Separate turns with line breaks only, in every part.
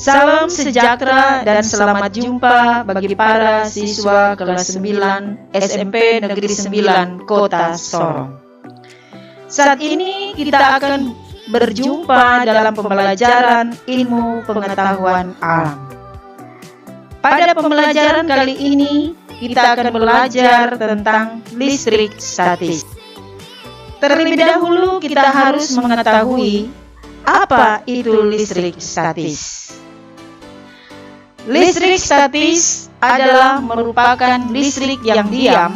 Salam sejahtera dan selamat jumpa bagi para siswa kelas 9 SMP Negeri 9 Kota Sorong. Saat ini kita akan berjumpa dalam pembelajaran ilmu pengetahuan alam. Pada pembelajaran kali ini kita akan belajar tentang listrik statis. Terlebih dahulu kita harus mengetahui apa itu listrik statis. Listrik statis adalah merupakan listrik yang diam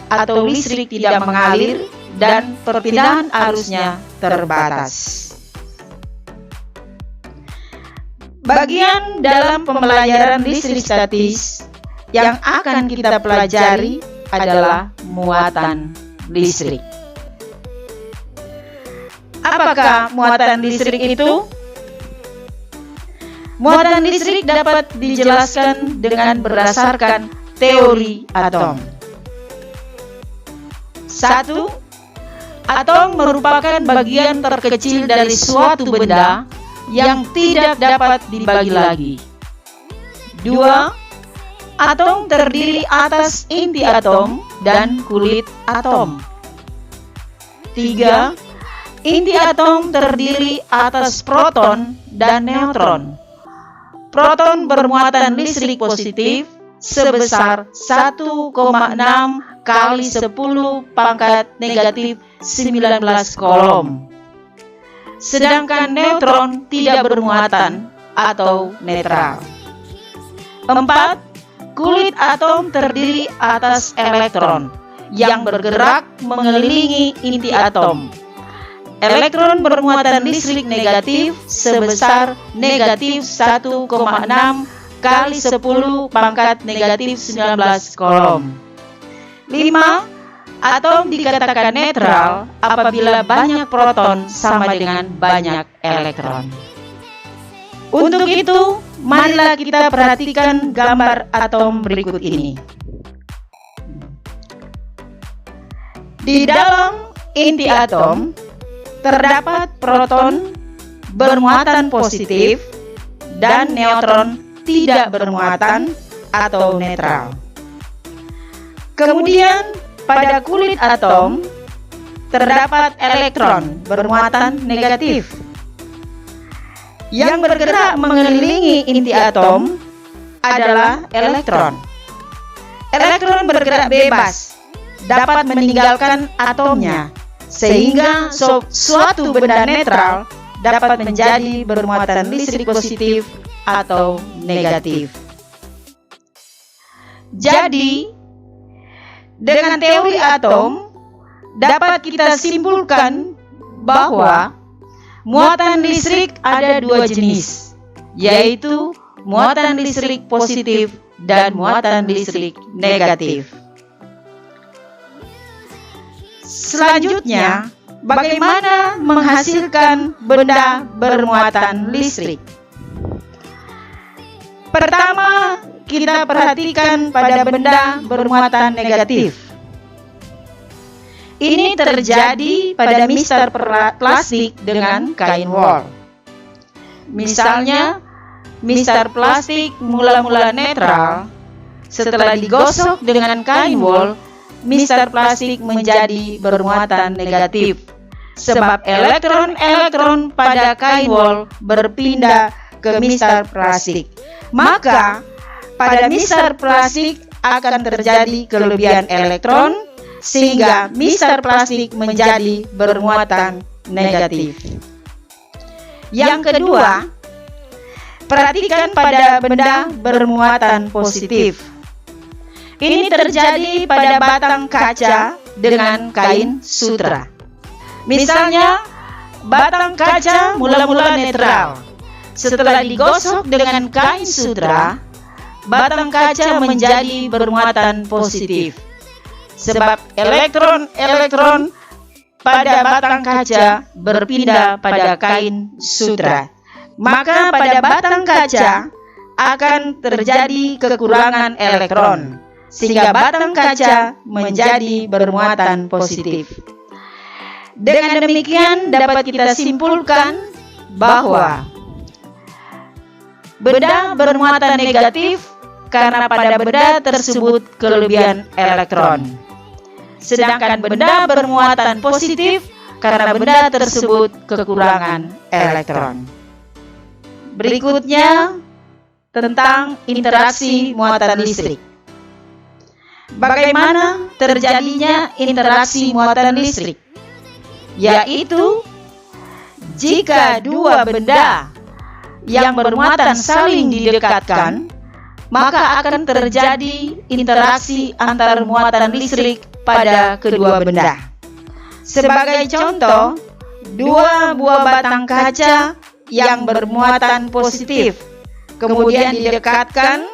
atau listrik tidak mengalir dan perpindahan arusnya terbatas. Bagian dalam pembelajaran listrik statis yang akan kita pelajari adalah muatan listrik. Apakah muatan listrik itu? Muatan listrik dapat dijelaskan dengan berdasarkan teori atom. 1. Atom merupakan bagian terkecil dari suatu benda yang tidak dapat dibagi lagi. 2. Atom terdiri atas inti atom dan kulit atom. 3. Inti atom terdiri atas proton dan neutron. Proton bermuatan listrik positif sebesar 1,6 kali 10 pangkat negatif 19 kolom. Sedangkan neutron tidak bermuatan atau netral. 4. Kulit atom terdiri atas elektron yang bergerak mengelilingi inti atom. Elektron bermuatan listrik negatif sebesar negatif 1,6 kali 10 pangkat negatif 19 kolom. 5. Atom dikatakan netral apabila banyak proton sama dengan banyak elektron. Untuk itu, marilah kita perhatikan gambar atom berikut ini. Di dalam inti atom terdapat proton bermuatan positif dan neutron tidak bermuatan atau netral. Kemudian pada kulit atom terdapat elektron bermuatan negatif yang bergerak mengelilingi inti atom adalah elektron. Elektron bergerak bebas, dapat meninggalkan atomnya, sehingga suatu benda netral dapat menjadi bermuatan listrik positif atau negatif. Jadi, dengan teori atom dapat kita simpulkan bahwa muatan listrik ada dua jenis, yaitu muatan listrik positif dan muatan listrik negatif. Selanjutnya, bagaimana menghasilkan benda bermuatan listrik? Pertama, kita perhatikan pada benda bermuatan negatif. Ini terjadi pada mistar plastik dengan kain wol. Misalnya, mistar plastik mula-mula netral, setelah digosok dengan kain wol, mistar plastik menjadi bermuatan negatif sebab elektron-elektron pada kain wol berpindah ke mistar plastik. Maka pada mistar plastik akan terjadi kelebihan elektron sehingga mistar plastik menjadi bermuatan negatif. Yang kedua, perhatikan pada benda bermuatan positif. Ini terjadi pada batang kaca dengan kain sutra. Misalnya, batang kaca mula-mula netral. Setelah digosok dengan kain sutra, batang kaca menjadi bermuatan positif. Sebab elektron-elektron pada batang kaca berpindah pada kain sutra. Maka pada batang kaca akan terjadi kekurangan elektron, sehingga batang kaca menjadi bermuatan positif. Dengan demikian dapat kita simpulkan bahwa Benda bermuatan negatif karena pada benda tersebut kelebihan elektron. Sedangkan benda bermuatan positif karena benda tersebut kekurangan elektron. Berikutnya tentang interaksi muatan listrik. Bagaimana terjadinya interaksi muatan listrik? Yaitu jika dua benda yang bermuatan saling didekatkan, maka akan terjadi interaksi antar muatan listrik pada kedua benda. Sebagai contoh, dua buah batang kaca yang bermuatan positif kemudian didekatkan,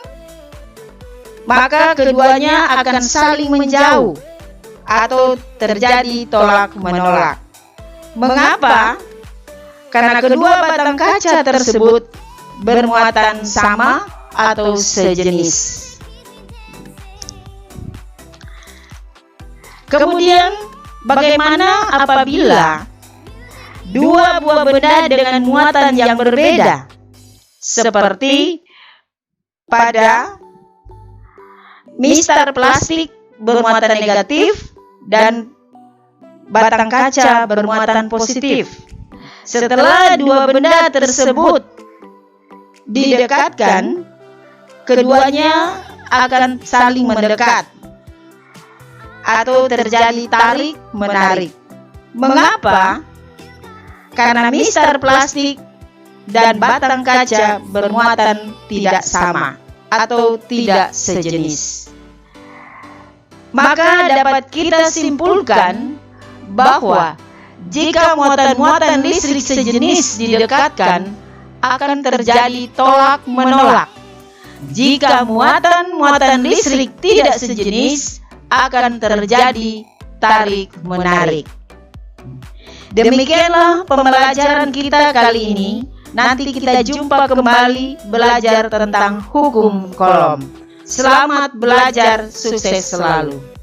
maka keduanya akan saling menjauh atau terjadi tolak-menolak. Mengapa? Karena kedua batang kaca tersebut bermuatan sama atau sejenis. Kemudian, bagaimana apabila dua buah benda dengan muatan yang berbeda, seperti pada mistar plastik bermuatan negatif dan batang kaca bermuatan positif? Setelah dua benda tersebut didekatkan, keduanya akan saling mendekat atau terjadi tarik-menarik. Mengapa? Karena mistar plastik dan batang kaca bermuatan tidak sama atau tidak sejenis. Maka dapat kita simpulkan bahwa jika muatan-muatan listrik sejenis didekatkan, akan terjadi tolak-menolak. Jika muatan-muatan listrik tidak sejenis, akan terjadi tarik-menarik. Demikianlah pembelajaran kita kali ini. Nanti kita jumpa kembali belajar tentang hukum Coulomb. Selamat belajar, sukses selalu.